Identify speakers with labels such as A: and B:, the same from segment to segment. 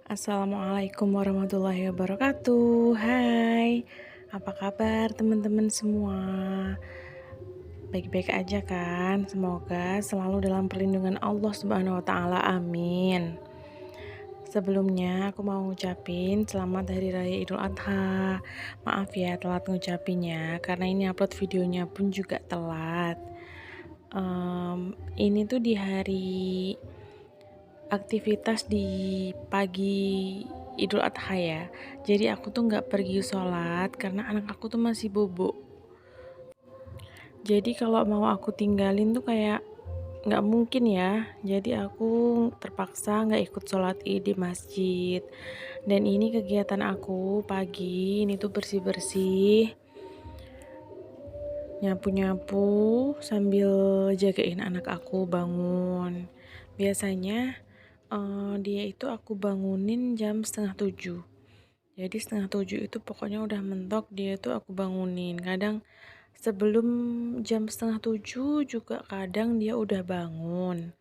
A: Assalamualaikum warahmatullahi wabarakatuh. Hai, apa kabar teman-teman semua? Baik-baik aja kan? Semoga selalu dalam perlindungan Allah Subhanahu wa taala. Amin. Sebelumnya aku mau ngucapin selamat Hari Raya Idul Adha. Maaf ya telat ngucapinnya karena ini upload videonya pun juga telat. Ini tuh di hari aktivitas di pagi Idul Adha ya. Jadi aku tuh nggak pergi sholat karena anak aku tuh masih bobo. Jadi kalau mau aku tinggalin tuh kayak nggak mungkin ya. Jadi aku terpaksa nggak ikut sholat id di masjid. Dan ini kegiatan aku pagi ini tuh bersih-bersih, nyapu-nyapu sambil jagain anak aku bangun. Biasanya dia itu aku bangunin jam 6:30. Jadi 6:30 itu pokoknya udah mentok dia itu aku bangunin. Kadang sebelum jam 6:30 juga kadang dia udah bangun.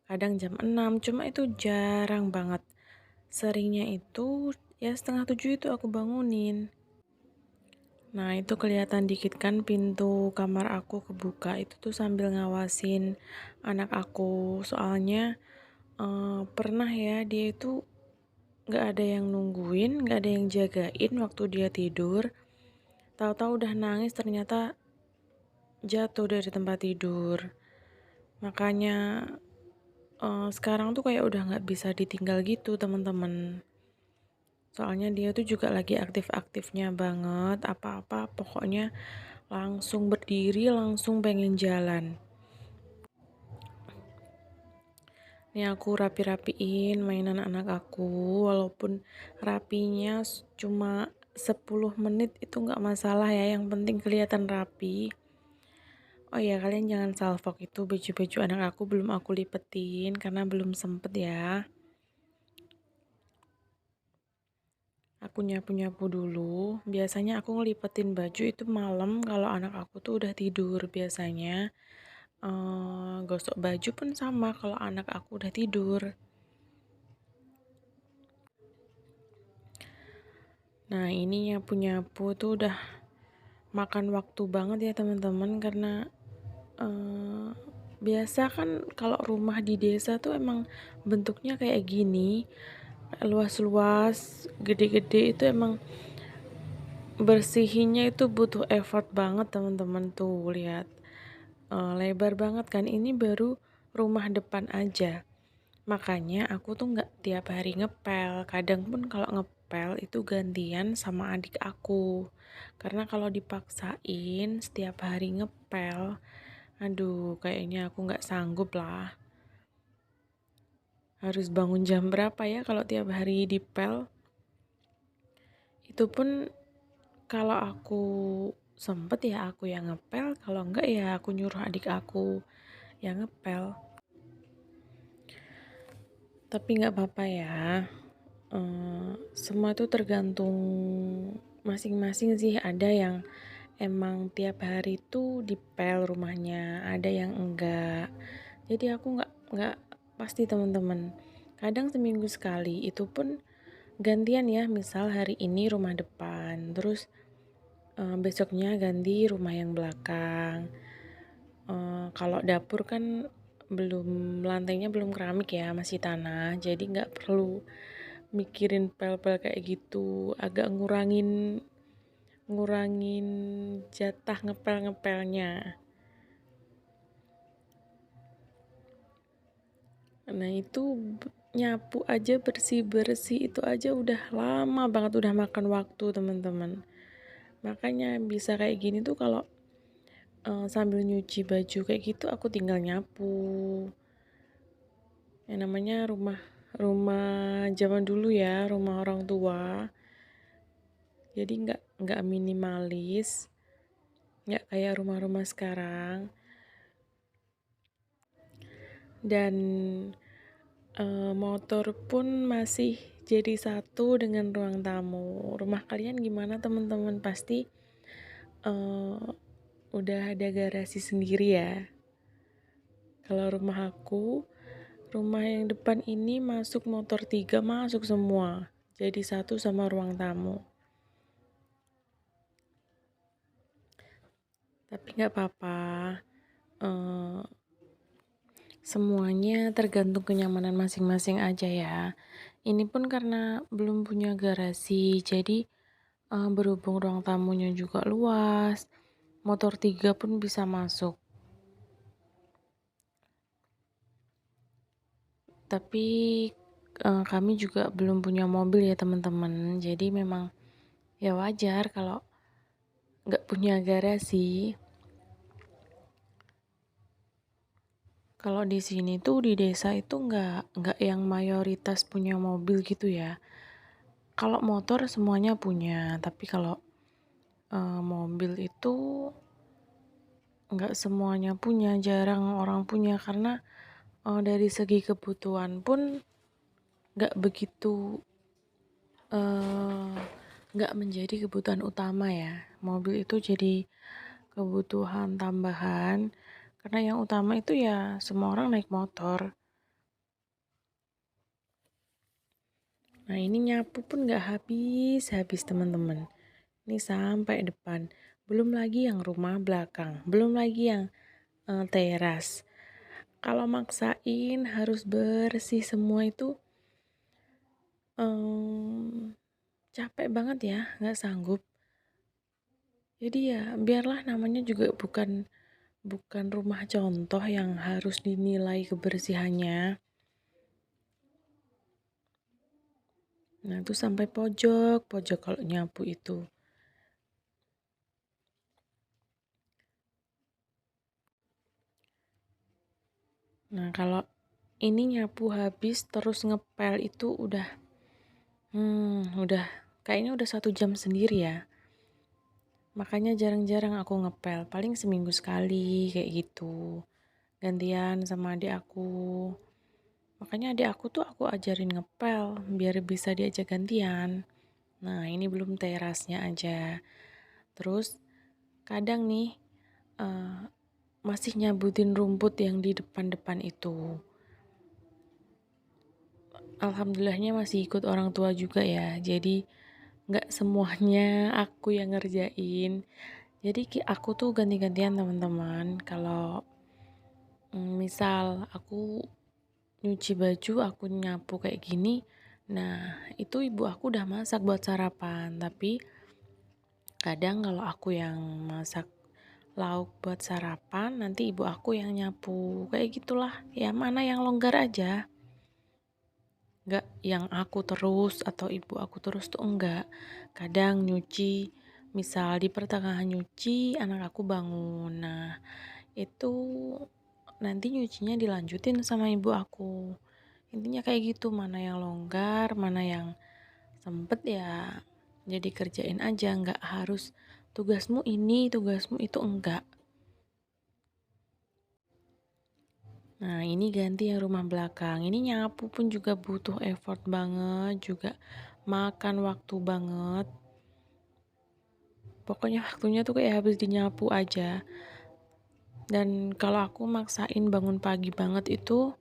A: Kadang jam 6, cuma itu jarang banget. Seringnya itu ya 6:30 itu aku bangunin. Nah itu kelihatan dikit kan pintu kamar aku kebuka itu tuh sambil ngawasin anak aku. Soalnya pernah ya dia itu nggak ada yang nungguin, nggak ada yang jagain waktu dia tidur. Tahu-tahu udah nangis ternyata jatuh dari tempat tidur. Makanya sekarang tuh kayak udah nggak bisa ditinggal gitu teman-teman. Soalnya dia tuh juga lagi aktif-aktifnya banget. Apa-apa pokoknya langsung berdiri, langsung pengen jalan. Ini aku rapi-rapiin mainan anak aku, walaupun rapinya cuma 10 menit itu nggak masalah ya, yang penting kelihatan rapi. Oh ya, kalian jangan salfok itu baju-baju anak aku belum aku lipetin karena belum sempet ya. Aku nyapu-nyapu dulu. Biasanya aku ngelipetin baju itu malam kalau anak aku tuh udah tidur biasanya. Gosok baju pun sama kalau anak aku udah tidur. Nah, ini nyapu-nyapu tuh udah makan waktu banget ya teman-teman karena eh, biasa kan kalau rumah di desa tuh emang bentuknya kayak gini, luas-luas, gede-gede, itu emang bersihinnya itu butuh effort banget teman-teman. Tuh lihat, lebar banget kan, ini baru rumah depan aja. Makanya aku tuh nggak tiap hari ngepel. Kadang pun kalau ngepel itu gantian sama adik aku. Karena kalau dipaksain setiap hari ngepel, aduh kayaknya aku nggak sanggup lah. Harus bangun jam berapa ya kalau tiap hari dipel? Itu pun kalau aku sempet ya aku yang ngepel, kalau enggak ya aku nyuruh adik aku yang ngepel. Tapi nggak apa-apa ya. Semua itu tergantung masing-masing sih. Ada yang emang tiap hari tuh dipel rumahnya, ada yang enggak. Jadi aku nggak pasti teman-teman. Kadang seminggu sekali itu pun gantian ya. Misal hari ini rumah depan, terus besoknya ganti rumah yang belakang. Kalau dapur kan lantainya belum keramik ya, masih tanah. Jadi nggak perlu mikirin pel-pel kayak gitu, agak ngurangin ngurangin jatah ngepel-ngepelnya. Nah itu nyapu aja, bersih-bersih itu aja udah lama banget, udah makan waktu teman-teman. Makanya bisa kayak gini tuh kalau sambil nyuci baju kayak gitu aku tinggal nyapu. Yang namanya rumah rumah zaman dulu ya, rumah orang tua. Jadi nggak minimalis, nggak kayak rumah-rumah sekarang. Dan motor pun masih jadi satu dengan ruang tamu. Rumah kalian gimana teman-teman? Pasti udah ada garasi sendiri ya. Kalau rumah aku Rumah yang depan ini masuk motor 3, masuk semua. Jadi satu sama ruang tamu. Tapi nggak apa-apa. Eh, Semuanya tergantung kenyamanan masing-masing aja ya. Ini pun karena belum punya garasi, jadi berhubung ruang tamunya juga luas, motor 3 pun bisa masuk. Tapi kami juga belum punya mobil ya teman-teman. Jadi memang ya wajar kalau nggak punya garasi. Kalau di sini tuh di desa itu nggak yang mayoritas punya mobil gitu ya. Kalau motor semuanya punya, tapi kalau mobil itu nggak semuanya punya, jarang orang punya karena dari segi kebutuhan pun nggak begitu eh, nggak menjadi kebutuhan utama ya. Mobil itu jadi kebutuhan tambahan karena yang utama itu ya semua orang naik motor. Nah ini nyapu pun nggak habis teman-teman. Ini sampai depan. Belum lagi yang rumah belakang, belum lagi yang teras. Kalau maksain harus bersih semua itu em, capek banget ya, nggak sanggup. Jadi ya biarlah namanya juga bukan bukan rumah contoh yang harus dinilai kebersihannya. Nah itu sampai pojok kalau nyapu itu. Nah kalau ini nyapu habis terus ngepel itu udah kayaknya udah 1 jam sendiri ya. Makanya jarang-jarang aku ngepel, paling seminggu sekali kayak gitu. Gantian sama adik aku. Makanya adik aku tuh aku ajarin ngepel biar bisa diajak gantian. Nah, ini belum terasnya aja. Terus kadang nih eh, masih nyabutin rumput yang di depan-depan itu. Alhamdulillahnya masih ikut orang tua juga ya. Jadi nggak semuanya aku yang ngerjain. Jadi aku tuh ganti-gantian teman-teman. Kalau misal aku nyuci baju, aku nyapu kayak gini. Nah, itu ibu aku udah masak buat sarapan. Tapi kadang kalau aku yang masak lauk buat sarapan, nanti ibu aku yang nyapu. Kayak gitulah. Ya mana yang longgar aja. Nggak yang aku terus atau ibu aku terus tuh enggak. Kadang nyuci, misal di pertengahan nyuci, anak aku bangun. Nah, itu nanti nyucinya dilanjutin sama ibu aku. Intinya kayak gitu, mana yang longgar, mana yang sempet ya jadi kerjain aja, nggak harus tugasmu ini, tugasmu itu, enggak. Nah ini ganti yang rumah belakang, ini nyapu pun juga butuh effort banget, juga makan waktu banget. Pokoknya waktunya tuh kayak habis dinyapu aja. Dan kalau aku maksain bangun pagi banget itu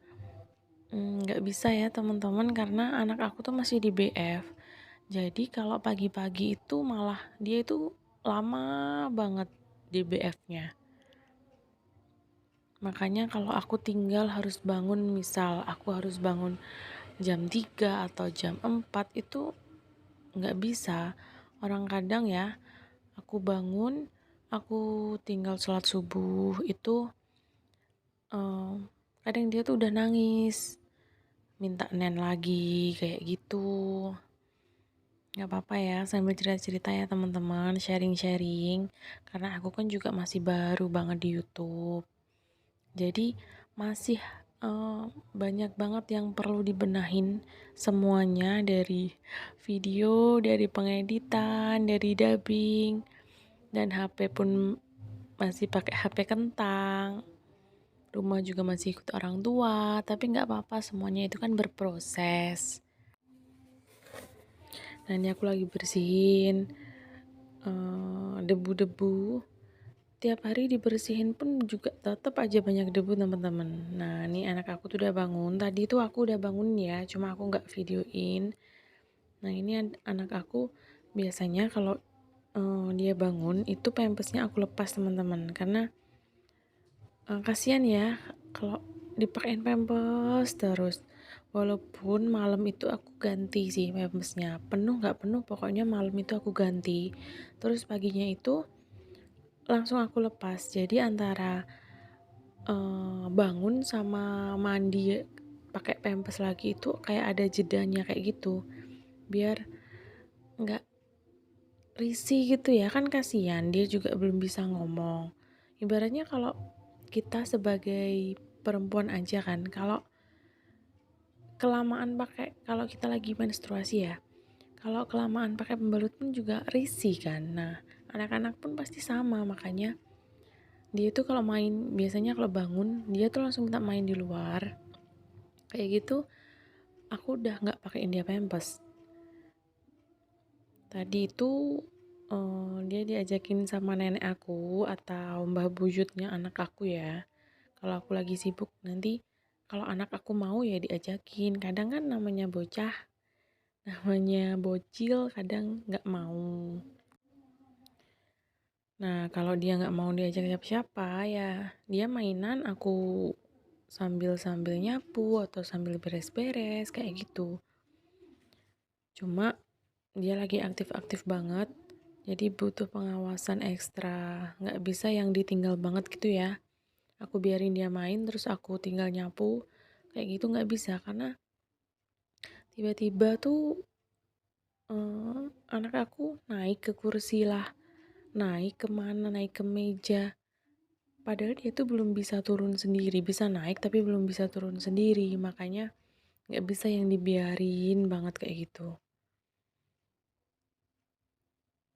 A: nggak bisa ya teman-teman, karena anak aku tuh masih di BF. Jadi kalau pagi-pagi itu malah dia itu lama banget di BF-nya. Makanya kalau aku tinggal harus bangun, misal aku harus bangun jam 3 atau jam 4 itu nggak bisa. Orang kadang ya, aku bangun, aku tinggal sholat subuh itu eh, kadang dia tuh udah nangis, minta nen lagi kayak gitu. Nggak apa-apa ya, sambil cerita-cerita ya teman-teman, sharing-sharing. Karena aku kan juga masih baru banget di YouTube. Jadi masih eh, banyak banget yang perlu dibenahin semuanya, dari video, dari pengeditan, dari dubbing, dan HP pun masih pakai HP kentang. Rumah juga masih ikut orang tua, tapi nggak apa-apa, semuanya itu kan berproses. Dan ini aku lagi bersihin debu-debu tiap hari dibersihin pun juga tetap aja banyak debu teman-teman. Nah, ini anak aku tuh udah bangun. Tadi tuh aku udah bangun ya, cuma aku nggak videoin. Nah, ini anak aku biasanya kalau dia bangun itu pampasnya aku lepas teman-teman, karena kasihan ya kalau dipakein pampers terus. Walaupun malam itu aku ganti sih pampasnya, penuh nggak penuh pokoknya malam itu aku ganti. Terus paginya itu langsung aku lepas. Jadi antara bangun sama mandi pakai pampers lagi itu kayak ada jedanya kayak gitu, biar nggak risih gitu ya, kan kasihan dia juga belum bisa ngomong. Ibaratnya kalau kita sebagai perempuan aja kan, kalau kelamaan pakai, kalau kita lagi menstruasi ya, kalau kelamaan pakai pembalut pun juga risih kan. Nah, anak-anak pun pasti sama, makanya dia tuh kalau main, biasanya kalau bangun dia tuh langsung minta main di luar kayak gitu. Aku udah nggak pakein dia pampers. Tadi itu dia diajakin sama nenek aku atau mbah buyutnya anak aku ya. Kalau aku lagi sibuk, nanti kalau anak aku mau ya diajakin. Kadang kan namanya bocah, namanya bocil, kadang nggak mau. Nah, kalau dia nggak mau diajak siapa-siapa ya dia mainan, aku sambil nyapu atau sambil beres-beres kayak gitu. Cuma dia lagi aktif-aktif banget, jadi butuh pengawasan ekstra. Nggak bisa yang ditinggal banget gitu ya. Aku biarin dia main terus aku tinggal nyapu, kayak gitu nggak bisa. Karena tiba-tiba tuh anak aku naik ke kursi lah, naik kemana, naik ke meja. Padahal dia tuh belum bisa turun sendiri, bisa naik tapi belum bisa turun sendiri. Makanya nggak bisa yang dibiarin banget kayak gitu.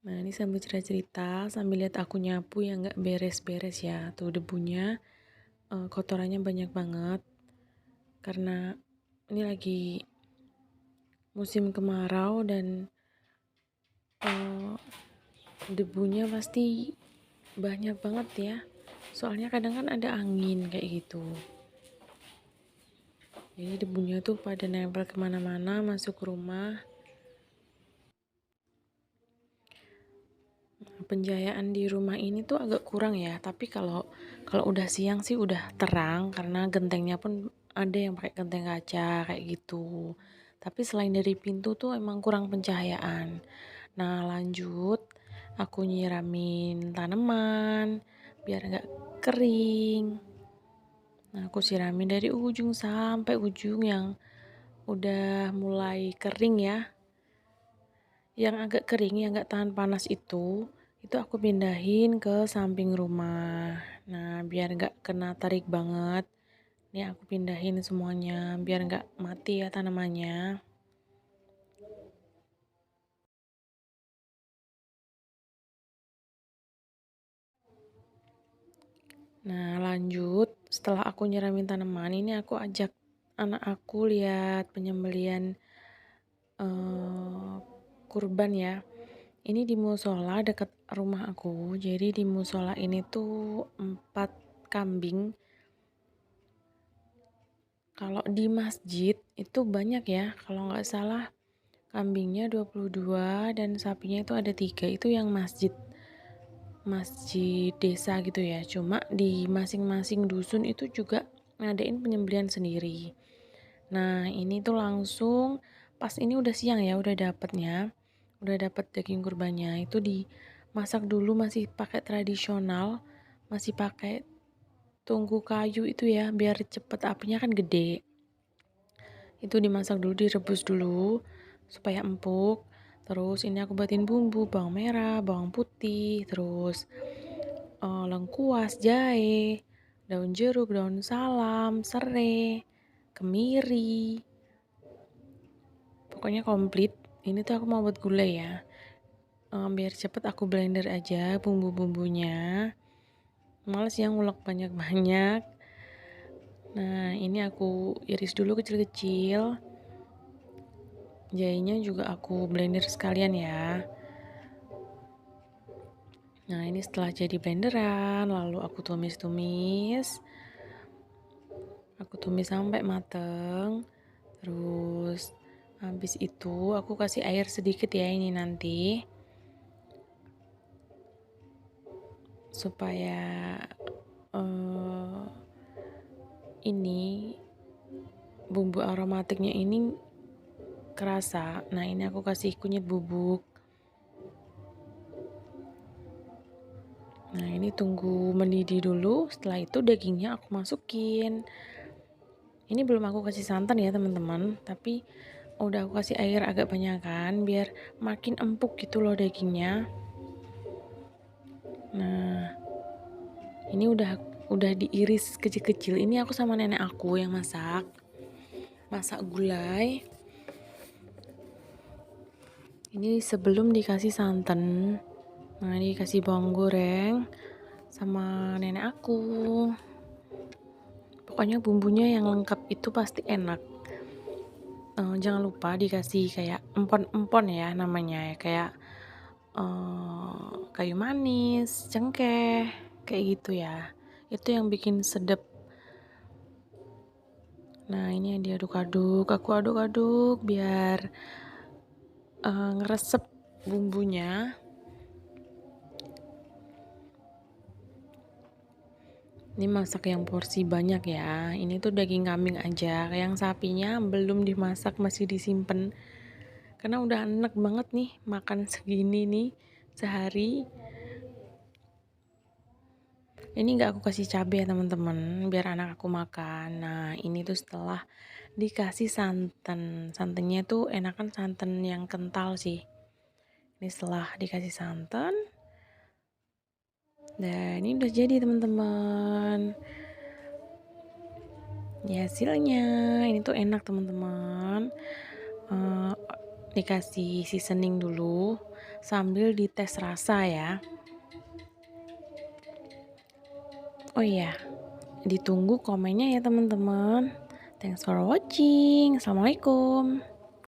A: Nah, ini sambil cerita-cerita, sambil lihat aku nyapu yang nggak beres-beres ya. Tuh debunya, kotorannya banyak banget. Karena ini lagi musim kemarau dan debunya pasti banyak banget ya. Soalnya kadang kan ada angin kayak gitu. Jadi debunya tuh pada nempel kemana-mana, masuk rumah. Pencahayaan di rumah ini tuh agak kurang ya, tapi kalau kalau udah siang sih udah terang karena gentengnya pun ada yang pakai genteng kaca kayak gitu. Tapi selain dari pintu tuh emang kurang pencahayaan. Nah, lanjut aku nyiramin tanaman biar nggak kering. Nah, aku siramin dari ujung sampai ujung yang udah mulai kering ya. Yang agak kering, yang nggak tahan panas itu aku pindahin ke samping rumah. Nah, biar nggak kena tarik banget, ini aku pindahin semuanya biar nggak mati ya tanamannya. Nah, lanjut setelah aku nyiramin tanaman, ini aku ajak anak aku lihat penyembelihan eh, kurban ya. Ini di musola dekat rumah aku. Jadi di musola ini tuh 4 kambing. Kalau di masjid itu banyak ya, kalau nggak salah kambingnya 22 dan sapinya itu ada 3. Itu yang masjid masjid desa gitu ya. Cuma di masing-masing dusun itu juga ngadain penyembelihan sendiri. Nah, ini tuh langsung pas ini udah siang ya, udah dapet daging kurbannya. Itu dimasak dulu, masih pakai tradisional, masih pakai tungku kayu itu ya, biar cepet, apinya kan gede. Itu dimasak dulu, direbus dulu supaya empuk. Terus ini aku buatin bumbu, bawang merah, bawang putih, terus lengkuas, jahe, daun jeruk, daun salam, serai, kemiri, pokoknya komplit. Ini tuh aku mau buat gulai ya. Biar cepet aku blender aja bumbu-bumbunya, males yang ngulek banyak-banyak. Nah, ini aku iris dulu kecil-kecil. Jahenya juga aku blender sekalian ya. Nah, ini setelah jadi blenderan, lalu aku tumis-tumis. Aku tumis sampai mateng. Terus habis itu aku kasih air sedikit ya ini nanti. Supaya ini bumbu aromatiknya ini kerasa. Nah, ini aku kasih kunyit bubuk. Nah, ini tunggu mendidih dulu. Setelah itu dagingnya aku masukin. Ini belum aku kasih santan ya teman-teman, tapi udah aku kasih air agak banyak kan, biar makin empuk gitu loh dagingnya. Nah, ini udah diiris kecil-kecil. Ini aku sama nenek aku yang masak gulai. Ini sebelum dikasih santan. Nah, ini dikasih bawang goreng sama nenek aku. Pokoknya bumbunya yang lengkap itu pasti enak. Jangan lupa dikasih kayak empon-empon ya namanya ya, kayak kayu manis, cengkeh, kayak gitu ya. Itu yang bikin sedep. Nah, ini yang diaduk-aduk, aku aduk-aduk biar ngeresep bumbunya. Ini masak yang porsi banyak ya. Ini tuh daging kambing aja. Yang sapinya belum dimasak, masih disimpan. Karena udah enak banget nih makan segini nih sehari. Ini nggak aku kasih cabai ya teman-teman, biar anak aku makan. Nah, ini tuh setelah dikasih santan. Santannya tuh enakan santan yang kental sih. Ini setelah dikasih santan. Dan ini udah jadi teman-teman. Ini hasilnya. Ini tuh enak teman-teman. Dikasih seasoning dulu sambil dites rasa ya. Oh iya, ditunggu komennya ya teman-teman. Thanks for watching. Assalamualaikum.